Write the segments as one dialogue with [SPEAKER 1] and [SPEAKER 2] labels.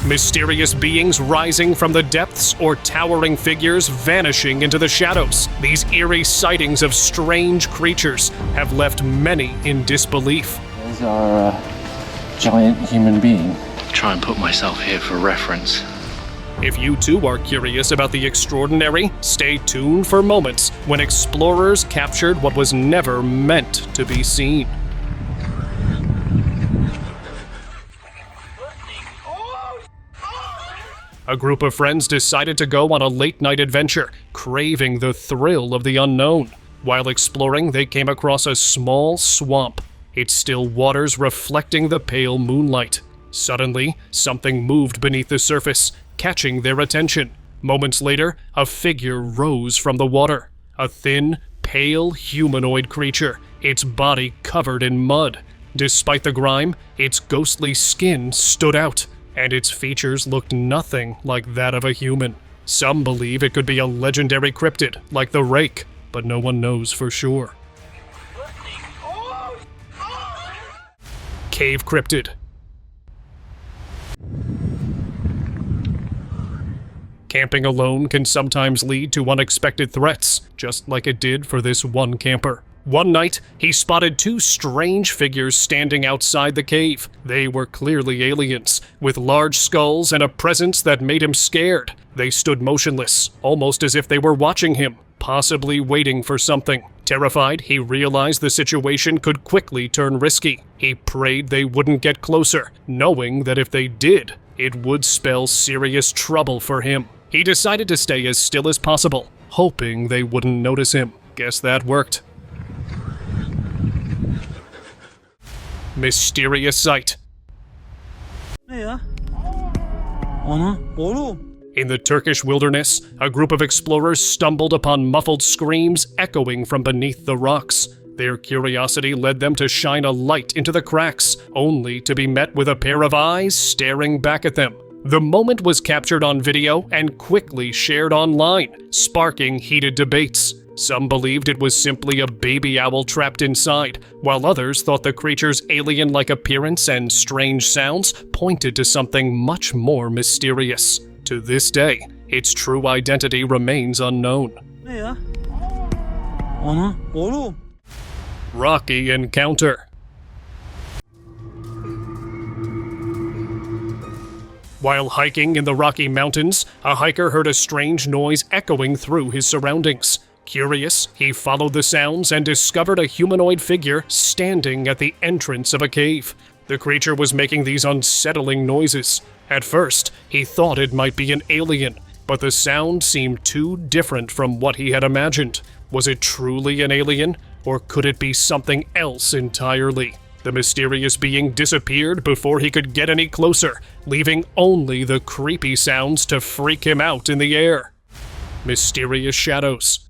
[SPEAKER 1] Mysterious beings rising from the depths or towering figures vanishing into the shadows. These eerie sightings of strange creatures have left many in disbelief.
[SPEAKER 2] There's our giant human being.
[SPEAKER 3] Try and put myself here for reference.
[SPEAKER 1] If you too are curious about the extraordinary, stay tuned for moments when explorers captured what was never meant to be seen. A group of friends decided to go on a late-night adventure, craving the thrill of the unknown. While exploring, they came across a small swamp, its still waters reflecting the pale moonlight. Suddenly, something moved beneath the surface, catching their attention. Moments later, a figure rose from the water. A thin, pale humanoid creature, its body covered in mud. Despite the grime, its ghostly skin stood out, and its features looked nothing like that of a human. Some believe it could be a legendary cryptid, like the Rake, but no one knows for sure. Cave cryptid. Camping alone can sometimes lead to unexpected threats, just like it did for this one camper. One night, he spotted two strange figures standing outside the cave. They were clearly aliens, with large skulls and a presence that made him scared. They stood motionless, almost as if they were watching him, possibly waiting for something. Terrified, he realized the situation could quickly turn risky. He prayed they wouldn't get closer, knowing that if they did, it would spell serious trouble for him. He decided to stay as still as possible, hoping they wouldn't notice him. Guess that worked. Mysterious sight. In the Turkish wilderness, a group of explorers stumbled upon muffled screams echoing from beneath the rocks. Their curiosity led them to shine a light into the cracks, only to be met with a pair of eyes staring back at them. The moment was captured on video and quickly shared online, sparking heated debates. Some believed it was simply a baby owl trapped inside, while others thought the creature's alien-like appearance and strange sounds pointed to something much more mysterious. To this day, its true identity remains unknown. Rocky encounter. While hiking in the Rocky Mountains, a hiker heard a strange noise echoing through his surroundings. Curious, he followed the sounds and discovered a humanoid figure standing at the entrance of a cave. The creature was making these unsettling noises. At first, he thought it might be an alien, but the sound seemed too different from what he had imagined. Was it truly an alien, or could it be something else entirely? The mysterious being disappeared before he could get any closer, leaving only the creepy sounds to freak him out in the air. Mysterious shadows.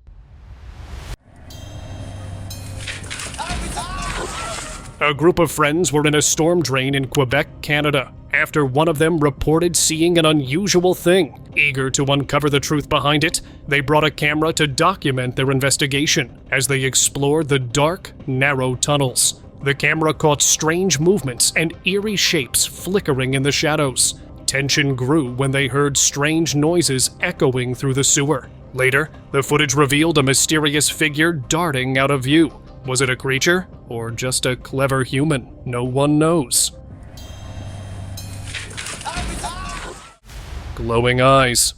[SPEAKER 1] A group of friends were in a storm drain in Quebec, Canada, after one of them reported seeing an unusual thing. Eager to uncover the truth behind it, they brought a camera to document their investigation as they explored the dark, narrow tunnels. The camera caught strange movements and eerie shapes flickering in the shadows. Tension grew when they heard strange noises echoing through the sewer. Later, the footage revealed a mysterious figure darting out of view. Was it a creature, or just a clever human? No one knows. Glowing eyes.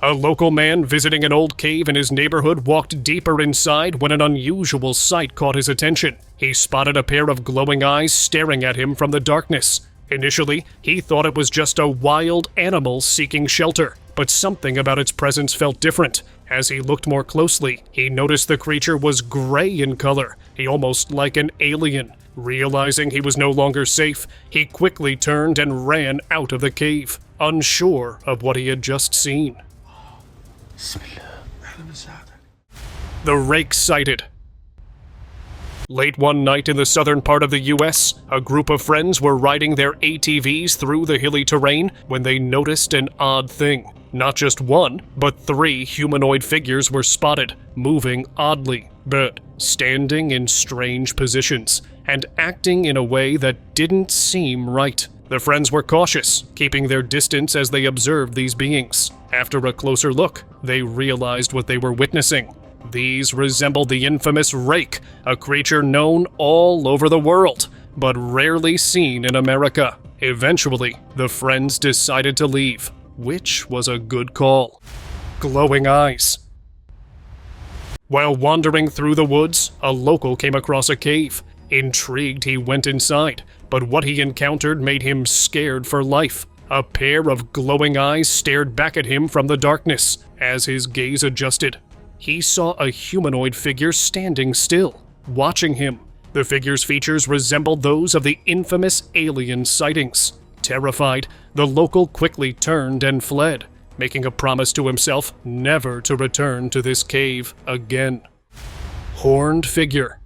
[SPEAKER 1] A local man visiting an old cave in his neighborhood walked deeper inside when an unusual sight caught his attention. He spotted a pair of glowing eyes staring at him from the darkness. Initially, he thought it was just a wild animal seeking shelter, but something about its presence felt different. As he looked more closely, he noticed the creature was gray in color, almost like an alien. Realizing he was no longer safe, he quickly turned and ran out of the cave, unsure of what he had just seen. The Rake sighted. Late one night in the southern part of the US, a group of friends were riding their ATVs through the hilly terrain when they noticed an odd thing. Not just one, but 3 humanoid figures were spotted, moving oddly, but standing in strange positions. and acting in a way that didn't seem right. The friends were cautious, keeping their distance as they observed these beings. After a closer look, they realized what they were witnessing. These resembled the infamous rake, a creature known all over the world, but rarely seen in America. Eventually, the friends decided to leave, which was a good call. Glowing eyes. While wandering through the woods, a local came across a cave. Intrigued, he went inside, but what he encountered made him scared for life. A pair of glowing eyes stared back at him from the darkness. As his gaze adjusted, he saw a humanoid figure standing still, watching him. The figure's features resembled those of the infamous alien sightings. Terrified, the local quickly turned and fled, making a promise to himself never to return to this cave again. Horned figure.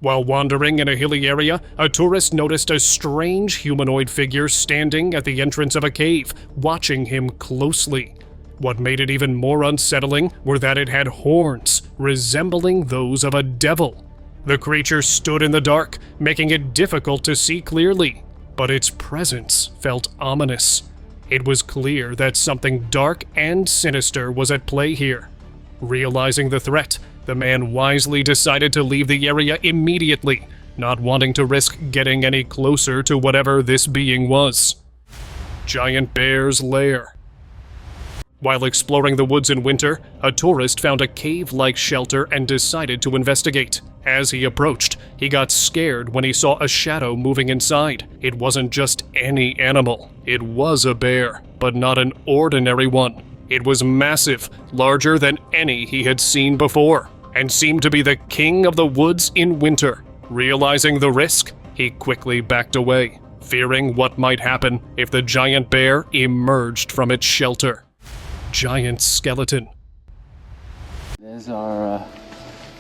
[SPEAKER 1] While wandering in a hilly area, a tourist noticed a strange humanoid figure standing at the entrance of a cave, watching him closely. What made it even more unsettling were that it had horns, resembling those of a devil. The creature stood in the dark, making it difficult to see clearly, but its presence felt ominous. It was clear that something dark and sinister was at play here. Realizing the threat, the man wisely decided to leave the area immediately, not wanting to risk getting any closer to whatever this being was. Giant Bear's Lair. While exploring the woods in winter, a tourist found a cave-like shelter and decided to investigate. As he approached, he got scared when he saw a shadow moving inside. It wasn't just any animal. It was a bear, but not an ordinary one. It was massive, larger than any he had seen before, and seemed to be the king of the woods in winter. Realizing the risk, he quickly backed away, fearing what might happen if the giant bear emerged from its shelter. Giant skeleton.
[SPEAKER 2] There's our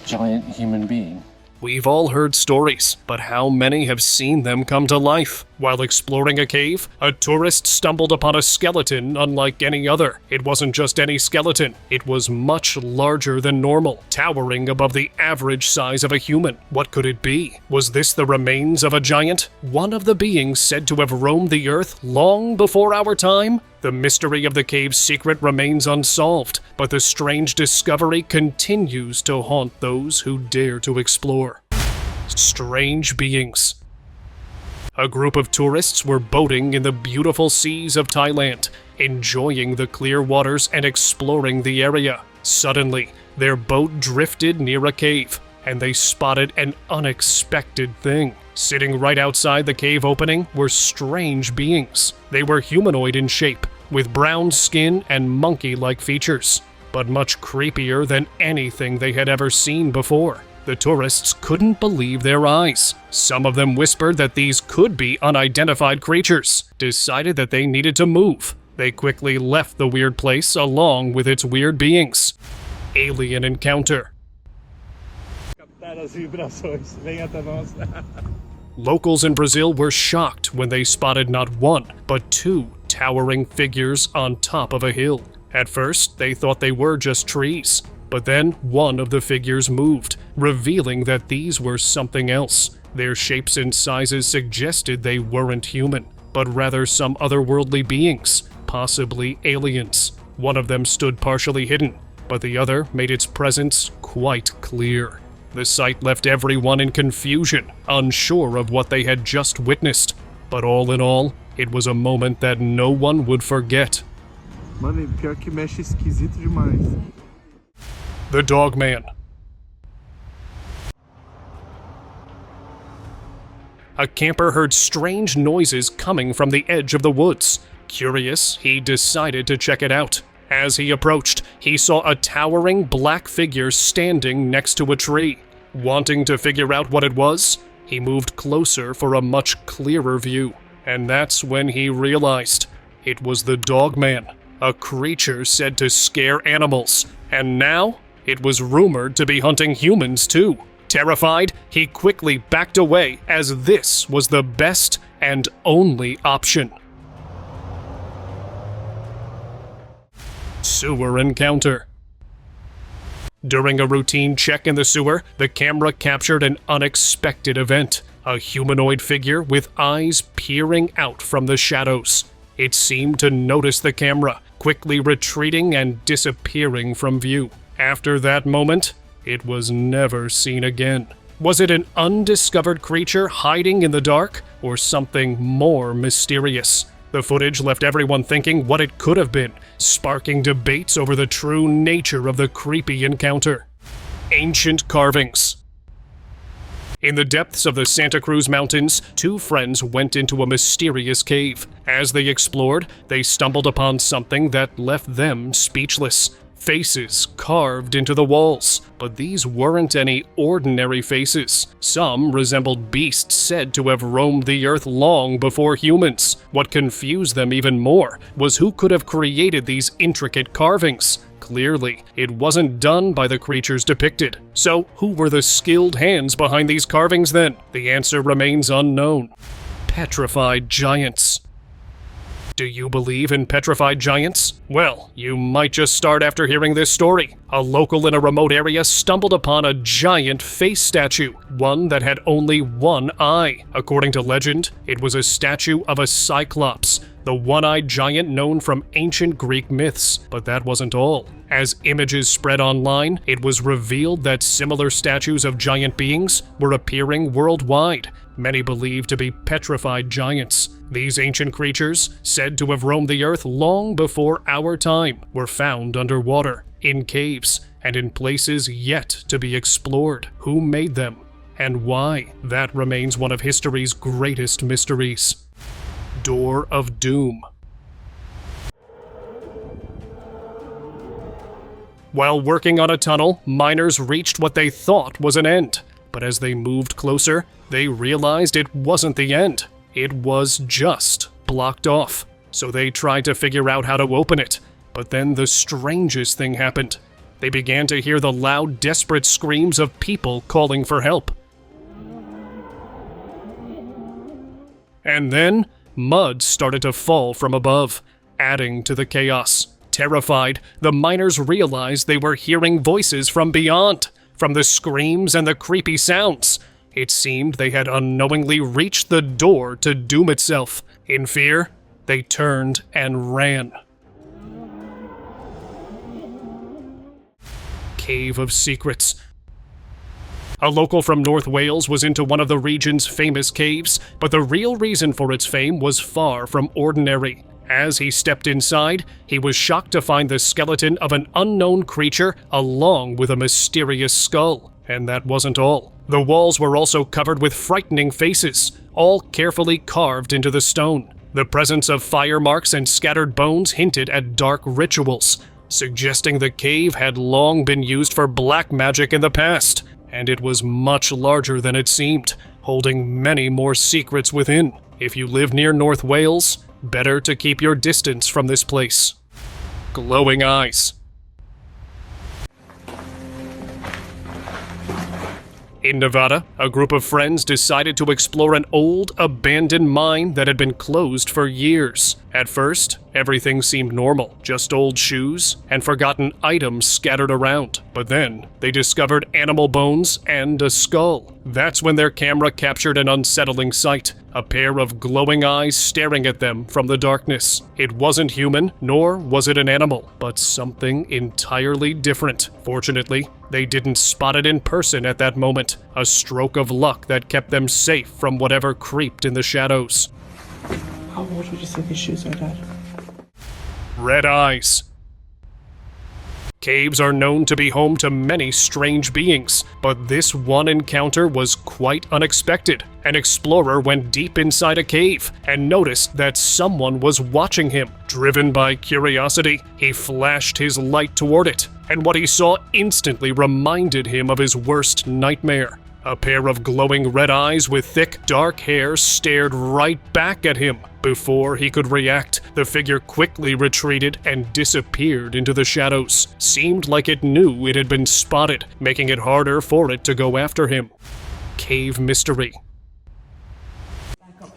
[SPEAKER 2] giant human being.
[SPEAKER 1] We've all heard stories, but how many have seen them come to life? While exploring a cave, a tourist stumbled upon a skeleton unlike any other. It wasn't just any skeleton, it was much larger than normal, towering above the average size of a human. What could it be? Was this the remains of a giant? One of the beings said to have roamed the earth long before our time? The mystery of the cave's secret remains unsolved, but the strange discovery continues to haunt those who dare to explore. Strange beings. A group of tourists were boating in the beautiful seas of Thailand, enjoying the clear waters and exploring the area. Suddenly, their boat drifted near a cave, and they spotted an unexpected thing. Sitting right outside the cave opening were strange beings. They were humanoid in shape, with brown skin and monkey-like features, but much creepier than anything they had ever seen before. The tourists couldn't believe their eyes. Some of them whispered that these could be unidentified creatures, decided that they needed to move. They quickly left the weird place along with its weird beings. Alien encounter. Locals in Brazil were shocked when they spotted not one, but two towering figures on top of a hill. At first, they thought they were just trees, but then one of the figures moved, revealing that these were something else. Their shapes and sizes suggested they weren't human, but rather some otherworldly beings, possibly aliens. One of them stood partially hidden, but the other made its presence quite clear. The sight left everyone in confusion, unsure of what they had just witnessed. But all in all, it was a moment that no one would forget.
[SPEAKER 4] Mano, pior que mexe esquisito demais.
[SPEAKER 1] The Dogman. A camper heard strange noises coming from the edge of the woods. Curious, he decided to check it out. As he approached, he saw a towering black figure standing next to a tree. Wanting to figure out what it was, he moved closer for a much clearer view. And that's when he realized it was the Dogman, a creature said to scare animals, and now it was rumored to be hunting humans too. Terrified, he quickly backed away as this was the best and only option. Sewer encounter. During a routine check in the sewer, the camera captured an unexpected event. A humanoid figure with eyes peering out from the shadows. It seemed to notice the camera, quickly retreating and disappearing from view. After that moment, it was never seen again. Was it an undiscovered creature hiding in the dark, or something more mysterious? The footage left everyone thinking what it could have been, sparking debates over the true nature of the creepy encounter. Ancient carvings. In the depths of the Santa Cruz Mountains, two friends went into a mysterious cave. As they explored, they stumbled upon something that left them speechless. Faces carved into the walls, but these weren't any ordinary faces. Some resembled beasts said to have roamed the earth long before humans. What confused them even more was who could have created these intricate carvings. Clearly, it wasn't done by the creatures depicted. So, who were the skilled hands behind these carvings then? The answer remains unknown. Petrified giants. Do you believe in petrified giants? Well, you might just start after hearing this story. A local in a remote area stumbled upon a giant face statue, one that had only one eye. According to legend, it was a statue of a cyclops, the one-eyed giant known from ancient Greek myths. But that wasn't all. As images spread online, it was revealed that similar statues of giant beings were appearing worldwide. Many believed to be petrified giants. These ancient creatures, said to have roamed the earth long before our time, were found underwater, in caves, and in places yet to be explored. Who made them? And why? That remains one of history's greatest mysteries. Door of Doom. While working on a tunnel, miners reached what they thought was an end. But as they moved closer, they realized it wasn't the end. It was just blocked off. So they tried to figure out how to open it. But then the strangest thing happened. They began to hear the loud, desperate screams of people calling for help. And then, mud started to fall from above, adding to the chaos. Terrified, the miners realized they were hearing voices from beyond. From the screams and the creepy sounds, it seemed they had unknowingly reached the door to doom itself. In fear, they turned and ran. Cave of Secrets. A local from North Wales was into one of the region's famous caves, but the real reason for its fame was far from ordinary. As he stepped inside, he was shocked to find the skeleton of an unknown creature along with a mysterious skull. And that wasn't all. The walls were also covered with frightening faces, all carefully carved into the stone. The presence of fire marks and scattered bones hinted at dark rituals, suggesting the cave had long been used for black magic in the past. And it was much larger than it seemed, holding many more secrets within. If you live near North Wales, better to keep your distance from this place. Glowing eyes. In Nevada, a group of friends decided to explore an old, abandoned mine that had been closed for years. At first, everything seemed normal, just old shoes and forgotten items scattered around. But then, they discovered animal bones and a skull. That's when their camera captured an unsettling sight. A pair of glowing eyes staring at them from the darkness. It wasn't human, nor was it an animal, but something entirely different. Fortunately, they didn't spot it in person at that moment, a stroke of luck that kept them safe from whatever creeped in the shadows.
[SPEAKER 4] How old would you say these shoes are, Dad?
[SPEAKER 1] Red eyes. Caves are known to be home to many strange beings, but this one encounter was quite unexpected. An explorer went deep inside a cave and noticed that someone was watching him. Driven by curiosity, he flashed his light toward it, and what he saw instantly reminded him of his worst nightmare. A pair of glowing red eyes with thick, dark hair stared right back at him. Before he could react, the figure quickly retreated and disappeared into the shadows. Seemed like it knew it had been spotted, making it harder for it to go after him. Cave mystery.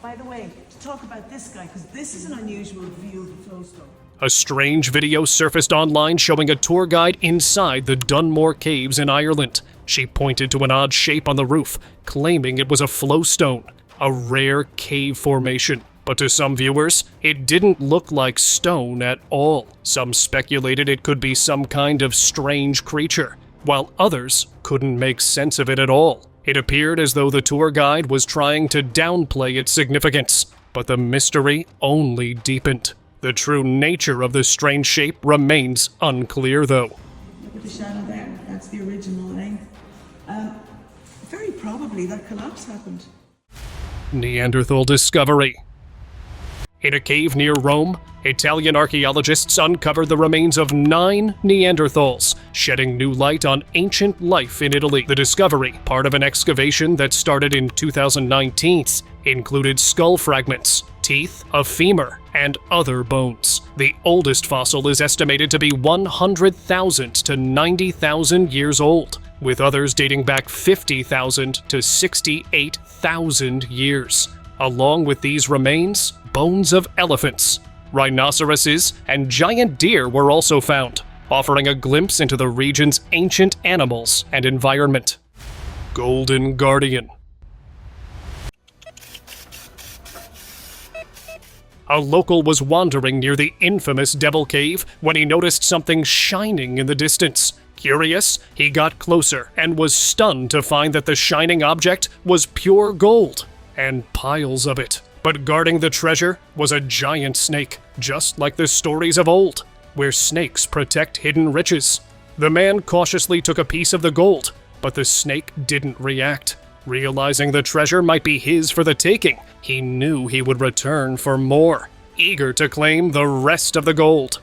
[SPEAKER 5] By the way, to talk about this guy, because this is an unusual view of the flowstone.
[SPEAKER 1] A strange video surfaced online showing a tour guide inside the Dunmore Caves in Ireland. She pointed to an odd shape on the roof, claiming it was a flowstone, a rare cave formation. But to some viewers, it didn't look like stone at all. Some speculated it could be some kind of strange creature, while others couldn't make sense of it at all. It appeared as though the tour guide was trying to downplay its significance, but the mystery only deepened. The true nature of this strange shape remains unclear, though.
[SPEAKER 5] Look at the shadow there. That's the original length. Very probably that collapse happened.
[SPEAKER 1] Neanderthal discovery. In a cave near Rome, Italian archaeologists uncovered the remains of 9 Neanderthals, shedding new light on ancient life in Italy. The discovery, part of an excavation that started in 2019, included skull fragments, teeth, a femur, and other bones. The oldest fossil is estimated to be 100,000 to 90,000 years old, with others dating back 50,000 to 68,000 years. Along with these remains, bones of elephants, rhinoceroses, and giant deer were also found, offering a glimpse into the region's ancient animals and environment. Golden Guardian. A local was wandering near the infamous Devil Cave when he noticed something shining in the distance. Curious, he got closer and was stunned to find that the shining object was pure gold, and piles of it. But guarding the treasure was a giant snake, just like the stories of old, where snakes protect hidden riches. The man cautiously took a piece of the gold, but the snake didn't react. Realizing the treasure might be his for the taking, he knew he would return for more, eager to claim the rest of the gold.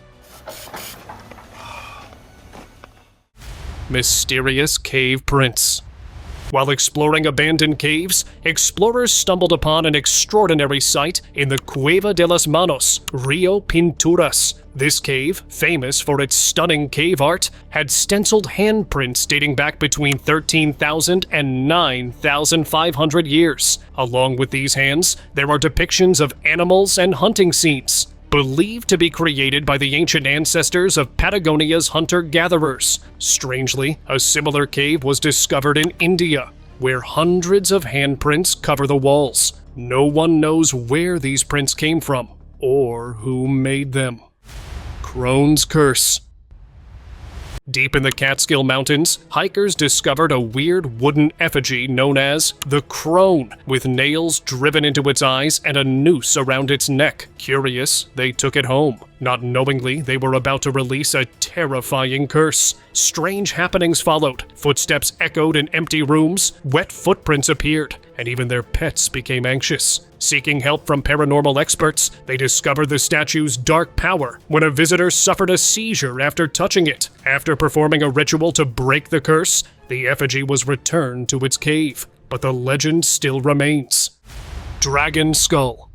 [SPEAKER 1] Mysterious cave prints. While exploring abandoned caves, explorers stumbled upon an extraordinary sight in the Cueva de las Manos, Rio Pinturas. This cave, famous for its stunning cave art, had stenciled handprints dating back between 13,000 and 9,500 years. Along with these hands, there are depictions of animals and hunting scenes, believed to be created by the ancient ancestors of Patagonia's hunter-gatherers. Strangely, a similar cave was discovered in India, where hundreds of handprints cover the walls. No one knows where these prints came from, or who made them. Crone's Curse. Deep in the Catskill Mountains, hikers discovered a weird wooden effigy known as the Crone, with nails driven into its eyes and a noose around its neck. Curious, they took it home. Not knowingly, they were about to release a terrifying curse. Strange happenings followed. Footsteps echoed in empty rooms, wet footprints appeared, and even their pets became anxious. Seeking help from paranormal experts, they discovered the statue's dark power when a visitor suffered a seizure after touching it. After performing a ritual to break the curse, the effigy was returned to its cave, but the legend still remains. Dragon Skull.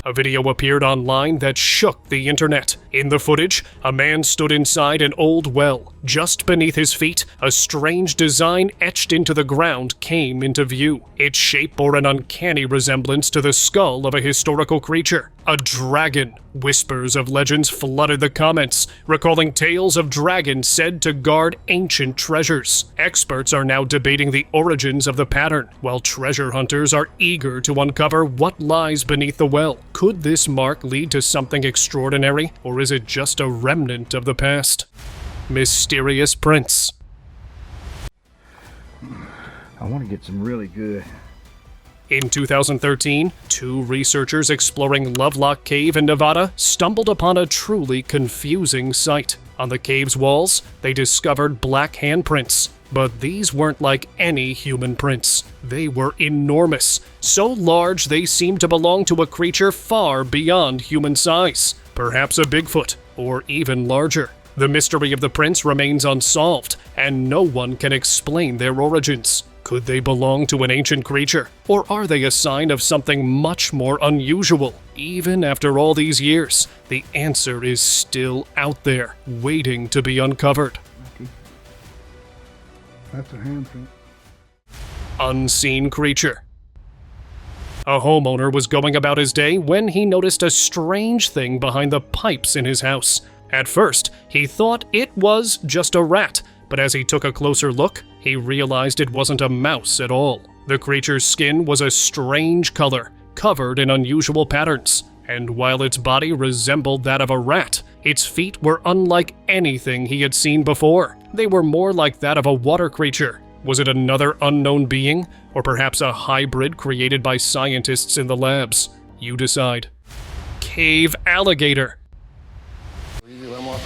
[SPEAKER 1] A video appeared online that shook the internet. In the footage, a man stood inside an old well. Just beneath his feet, a strange design etched into the ground came into view. Its shape bore an uncanny resemblance to the skull of a historical creature. A dragon. Whispers of legends flooded the comments, recalling tales of dragons said to guard ancient treasures. Experts are now debating the origins of the pattern, while treasure hunters are eager to uncover what lies beneath the well. Could this mark lead to something extraordinary, or is it just a remnant of the past? Mysterious prints.
[SPEAKER 6] I want to get some really good.
[SPEAKER 1] In 2013, 2 researchers exploring Lovelock Cave in Nevada stumbled upon a truly confusing sight. On the cave's walls, they discovered black handprints, but these weren't like any human prints. They were enormous, so large they seemed to belong to a creature far beyond human size, perhaps a Bigfoot, or even larger. The mystery of the prints remains unsolved, and no one can explain their origins. Could they belong to an ancient creature, or are they a sign of something much more unusual? Even after all these years, the answer is still out there, waiting to be uncovered.
[SPEAKER 6] That's a handprint.
[SPEAKER 1] Unseen creature. A homeowner was going about his day when he noticed a strange thing behind the pipes in his house. At first, he thought it was just a rat, but as he took a closer look, he realized it wasn't a mouse at all. The creature's skin was a strange color, covered in unusual patterns, and while its body resembled that of a rat, its feet were unlike anything he had seen before. They were more like that of a water creature. Was it another unknown being, or perhaps a hybrid created by scientists in the labs? You decide. Cave alligator.
[SPEAKER 2] Let him walk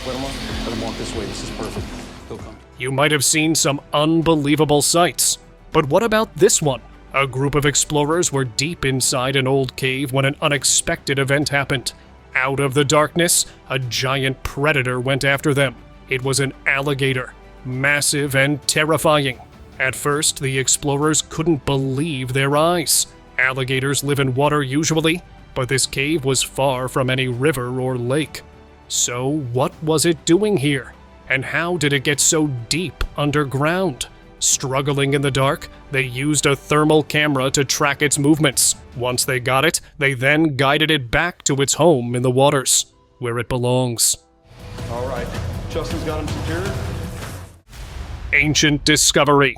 [SPEAKER 2] this way. This is perfect. He'll come.
[SPEAKER 1] You might have seen some unbelievable sights. But what about this one? A group of explorers were deep inside an old cave when an unexpected event happened. Out of the darkness, a giant predator went after them. It was an alligator, massive and terrifying. At first, the explorers couldn't believe their eyes. Alligators live in water usually, but this cave was far from any river or lake. So what was it doing here? And how did it get so deep underground? Struggling in the dark, they used a thermal camera to track its movements. Once they got it, they then guided it back to its home in the waters, where it belongs.
[SPEAKER 7] All right, Justin's got him secured.
[SPEAKER 1] Ancient discovery.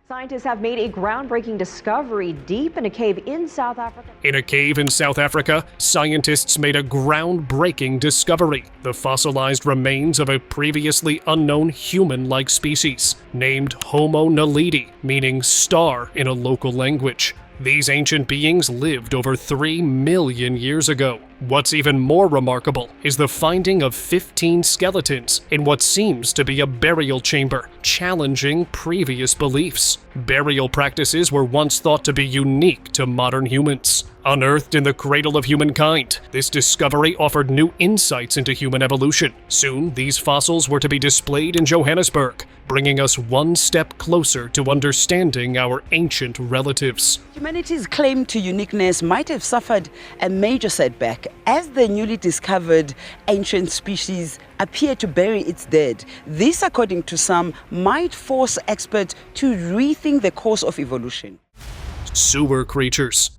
[SPEAKER 8] Scientists have made a groundbreaking discovery deep in a cave in South Africa.
[SPEAKER 1] In a cave in South Africa, scientists made a groundbreaking discovery: the fossilized remains of a previously unknown human-like species, named Homo naledi, meaning star in a local language. These ancient beings lived over 3 million years ago. What's even more remarkable is the finding of 15 skeletons in what seems to be a burial chamber, challenging previous beliefs. Burial practices were once thought to be unique to modern humans. Unearthed in the cradle of humankind, this discovery offered new insights into human evolution. Soon, these fossils were to be displayed in Johannesburg, bringing us one step closer to understanding our ancient relatives.
[SPEAKER 9] Humanity's claim to uniqueness might have suffered a major setback as the newly discovered ancient species appear to bury its dead. This, according to some, might force experts to rethink the course of evolution.
[SPEAKER 1] Sewer creatures.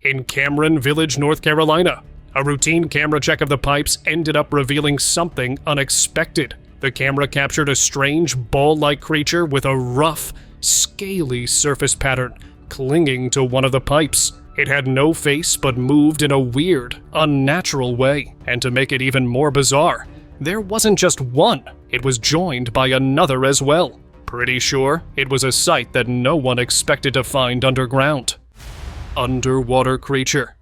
[SPEAKER 1] In Cameron Village, North Carolina, a routine camera check of the pipes ended up revealing something unexpected. The camera captured a strange ball-like creature with a rough, scaly surface pattern clinging to one of the pipes. It had no face but moved in a weird, unnatural way. And to make it even more bizarre, there wasn't just one, it was joined by another as well. Pretty sure it was a sight that no one expected to find underground. Underwater creature.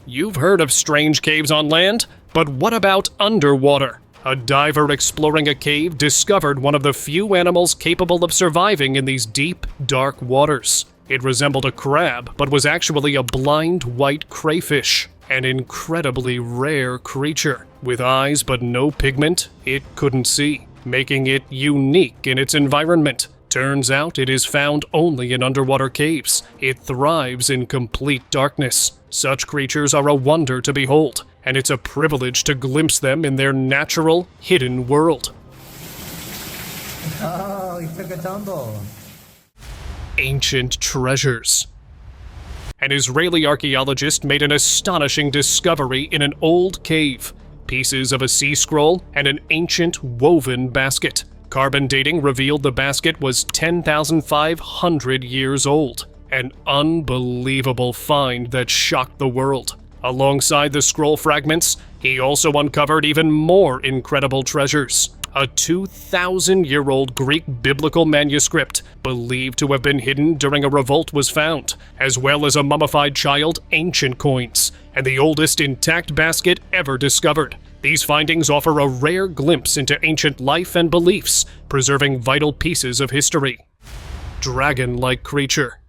[SPEAKER 1] You've heard of strange caves on land, but what about underwater? A diver exploring a cave discovered one of the few animals capable of surviving in these deep, dark waters. It resembled a crab, but was actually a blind white crayfish, an incredibly rare creature. With eyes but no pigment, it couldn't see, making it unique in its environment. Turns out it is found only in underwater caves. It thrives in complete darkness. Such creatures are a wonder to behold, and it's a privilege to glimpse them in their natural, hidden world.
[SPEAKER 10] Oh, he took a tumble.
[SPEAKER 1] Ancient treasures. An Israeli archaeologist made an astonishing discovery in an old cave. Pieces of a sea scroll and an ancient woven basket. Carbon dating revealed the basket was 10,500 years old. An unbelievable find that shocked the world. Alongside the scroll fragments, he also uncovered even more incredible treasures. A 2,000-year-old Greek biblical manuscript believed to have been hidden during a revolt was found, as well as a mummified child, ancient coins, and the oldest intact basket ever discovered. These findings offer a rare glimpse into ancient life and beliefs, preserving vital pieces of history. Dragon-like creature.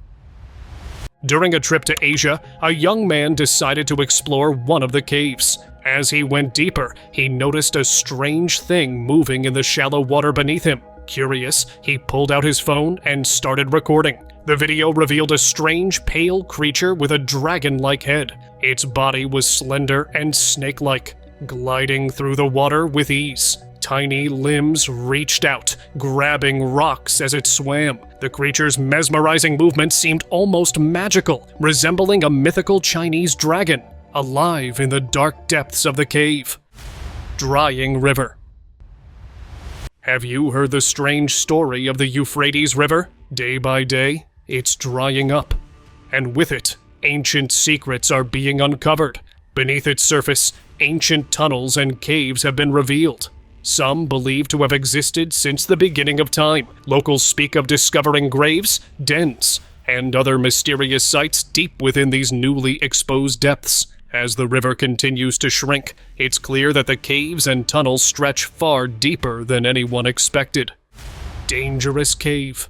[SPEAKER 1] During a trip to Asia, a young man decided to explore one of the caves. As he went deeper, he noticed a strange thing moving in the shallow water beneath him. Curious, he pulled out his phone and started recording. The video revealed a strange, pale creature with a dragon-like head. Its body was slender and snake-like, gliding through the water with ease. Tiny limbs reached out, grabbing rocks as it swam. The creature's mesmerizing movement seemed almost magical, resembling a mythical Chinese dragon, alive in the dark depths of the cave. Drying river. Have you heard the strange story of the Euphrates River? Day by day, it's drying up. And with it, ancient secrets are being uncovered. Beneath its surface, ancient tunnels and caves have been revealed. Some believed to have existed since the beginning of time. Locals speak of discovering graves, dens, and other mysterious sites deep within these newly exposed depths. As the river continues to shrink, it's clear that the caves and tunnels stretch far deeper than anyone expected. Dangerous cave.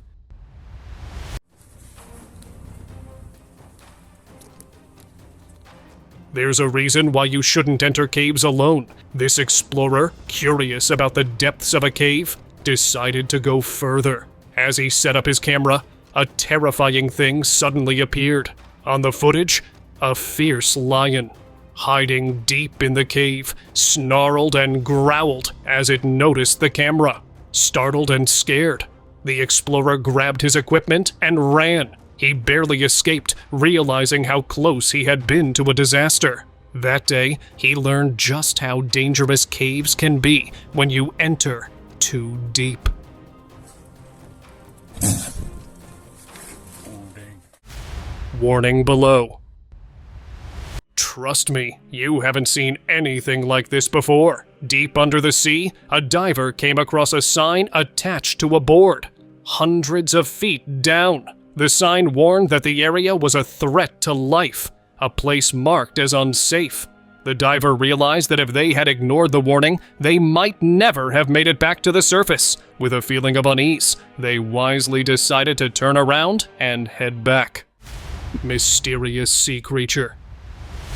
[SPEAKER 1] There's a reason why you shouldn't enter caves alone. This explorer, curious about the depths of a cave, decided to go further. As he set up his camera, a terrifying thing suddenly appeared. On the footage, a fierce lion, hiding deep in the cave, snarled and growled as it noticed the camera. Startled and scared, the explorer grabbed his equipment and ran. He barely escaped, realizing how close he had been to a disaster. That day, he learned just how dangerous caves can be when you enter too deep. Warning below. Trust me, you haven't seen anything like this before. Deep under the sea, a diver came across a sign attached to a board, hundreds of feet down. The sign warned that the area was a threat to life, a place marked as unsafe. The diver realized that if they had ignored the warning, they might never have made it back to the surface. With a feeling of unease, they wisely decided to turn around and head back. Mysterious sea creature.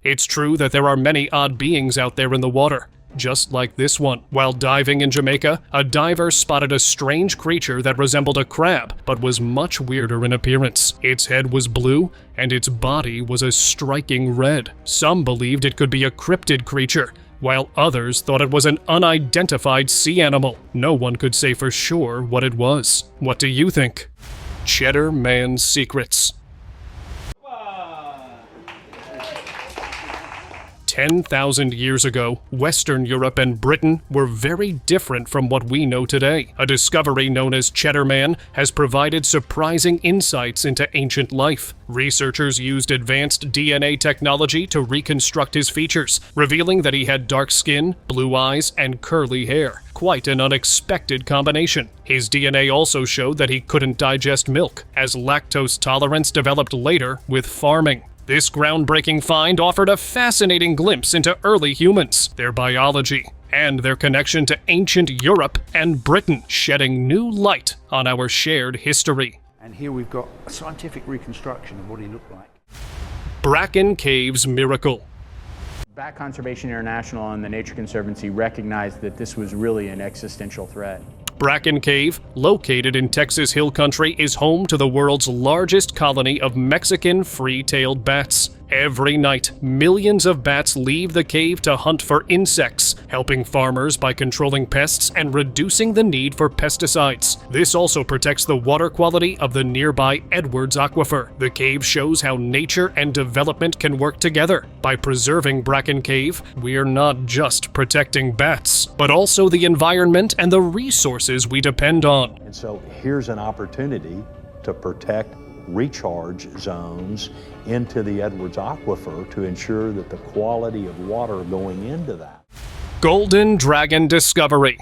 [SPEAKER 1] It's true that there are many odd beings out there in the water, just like this one. While diving in Jamaica, a diver spotted a strange creature that resembled a crab, but was much weirder in appearance. Its head was blue, and its body was a striking red. Some believed it could be a cryptid creature, while others thought it was an unidentified sea animal. No one could say for sure what it was. What do you think? Cheddar Man's Secrets. 10,000 years ago, Western Europe and Britain were very different from what we know today. A discovery known as Cheddar Man has provided surprising insights into ancient life. Researchers used advanced DNA technology to reconstruct his features, revealing that he had dark skin, blue eyes, and curly hair. Quite an unexpected combination. His DNA also showed that he couldn't digest milk, as lactose tolerance developed later with farming. This groundbreaking find offered a fascinating glimpse into early humans, their biology, and their connection to ancient Europe and Britain, shedding new light on our shared history.
[SPEAKER 6] And here we've got a scientific reconstruction of what he looked like.
[SPEAKER 1] Bracken Cave's Miracle.
[SPEAKER 11] Bat Conservation International and the Nature Conservancy recognized that this was really an existential threat.
[SPEAKER 1] Bracken Cave, located in Texas Hill Country, is home to the world's largest colony of Mexican free-tailed bats. Every night, millions of bats leave the cave to hunt for insects, helping farmers by controlling pests and reducing the need for pesticides. This also protects the water quality of the nearby Edwards Aquifer. The cave shows how nature and development can work together. By preserving Bracken Cave, we're not just protecting bats, but also the environment and the resources we depend on.
[SPEAKER 12] And so here's an opportunity to protect recharge zones into the Edwards Aquifer to ensure that the quality of water going into that.
[SPEAKER 1] Golden Dragon Discovery.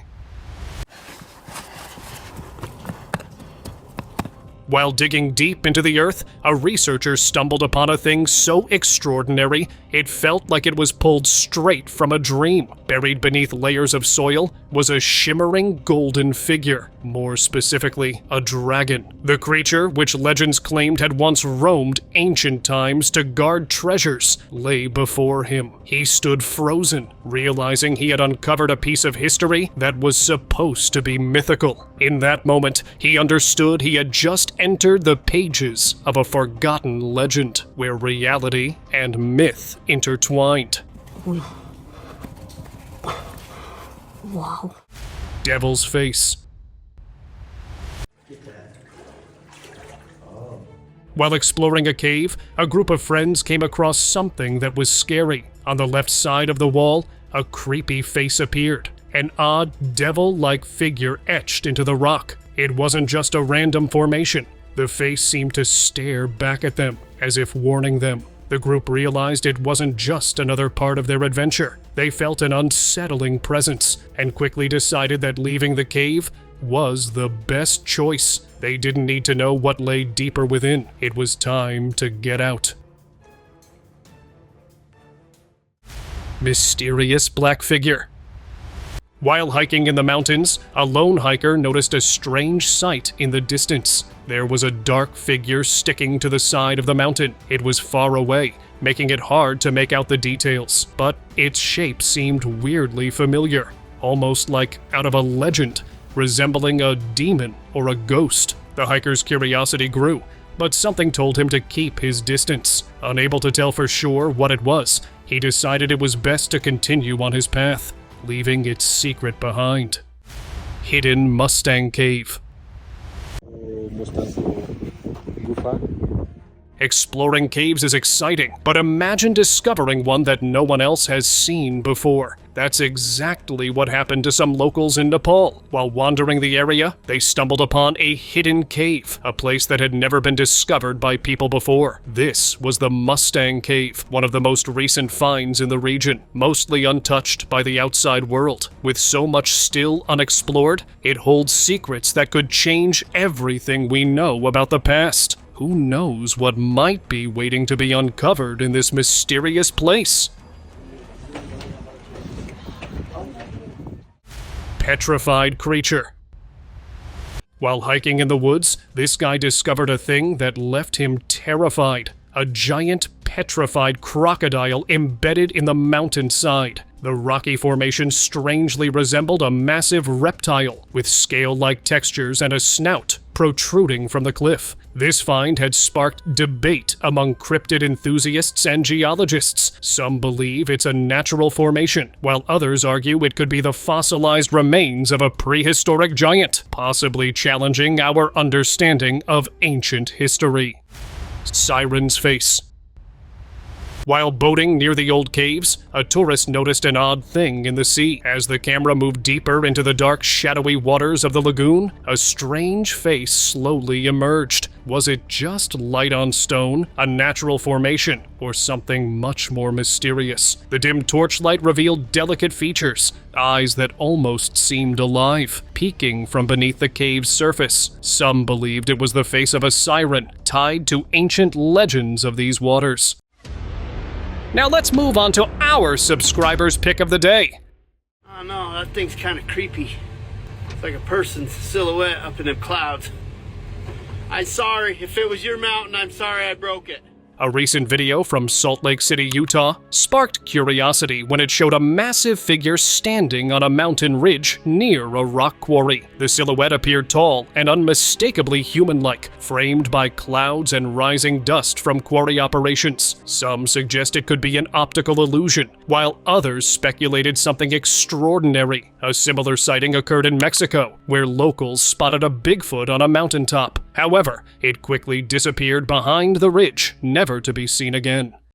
[SPEAKER 1] While digging deep into the earth, a researcher stumbled upon a thing so extraordinary, it felt like it was pulled straight from a dream. Buried beneath layers of soil was a shimmering golden figure, more specifically, a dragon. The creature, which legends claimed had once roamed ancient times to guard treasures, lay before him. He stood frozen, realizing he had uncovered a piece of history that was supposed to be mythical. In that moment, he understood he had just entered the pages of a forgotten legend, where reality and myth intertwined.
[SPEAKER 13] Wow.
[SPEAKER 1] Devil's face. While exploring a cave, a group of friends came across something that was scary. On the left side of the wall, a creepy face appeared, an odd devil-like figure etched into the rock. It wasn't just a random formation. The face seemed to stare back at them, as if warning them. The group realized it wasn't just another part of their adventure. They felt an unsettling presence, and quickly decided that leaving the cave was the best choice. They didn't need to know what lay deeper within. It was time to get out. Mysterious black figure. While hiking in the mountains, a lone hiker noticed a strange sight in the distance. There was a dark figure sticking to the side of the mountain. It was far away, making it hard to make out the details, but its shape seemed weirdly familiar, almost like out of a legend, resembling a demon or a ghost. The hiker's curiosity grew, but something told him to keep his distance. Unable to tell for sure what it was, he decided it was best to continue on his path, leaving its secret behind. Hidden Mustang Cave. Exploring caves is exciting, but imagine discovering one that no one else has seen before. That's exactly what happened to some locals in Nepal. While wandering the area, they stumbled upon a hidden cave, a place that had never been discovered by people before. This was the Mustang Cave, one of the most recent finds in the region, mostly untouched by the outside world. With so much still unexplored, it holds secrets that could change everything we know about the past. Who knows what might be waiting to be uncovered in this mysterious place? Petrified creature. While hiking in the woods, this guy discovered a thing that left him terrified. A giant petrified crocodile embedded in the mountainside. The rocky formation strangely resembled a massive reptile, with scale-like textures and a snout protruding from the cliff. This find had sparked debate among cryptid enthusiasts and geologists. Some believe it's a natural formation, while others argue it could be the fossilized remains of a prehistoric giant, possibly challenging our understanding of ancient history. Siren's face. While boating near the old caves, a tourist noticed an odd thing in the sea. As the camera moved deeper into the dark, shadowy waters of the lagoon, a strange face slowly emerged. Was it just light on stone, a natural formation, or something much more mysterious? The dim torchlight revealed delicate features, eyes that almost seemed alive, peeking from beneath the cave's surface. Some believed it was the face of a siren, tied to ancient legends of these waters. Now let's move on to our subscribers' pick of the day.
[SPEAKER 13] Oh no, that thing's kind of creepy. It's like a person's silhouette up in the clouds. I'm sorry. If it was your mountain, I'm sorry I broke it.
[SPEAKER 1] A recent video from Salt Lake City, Utah, sparked curiosity when it showed a massive figure standing on a mountain ridge near a rock quarry. The silhouette appeared tall and unmistakably human-like, framed by clouds and rising dust from quarry operations. Some suggest it could be an optical illusion, while others speculated something extraordinary. A similar sighting occurred in Mexico, where locals spotted a Bigfoot on a mountaintop. However, it quickly disappeared behind the ridge, never to be seen again.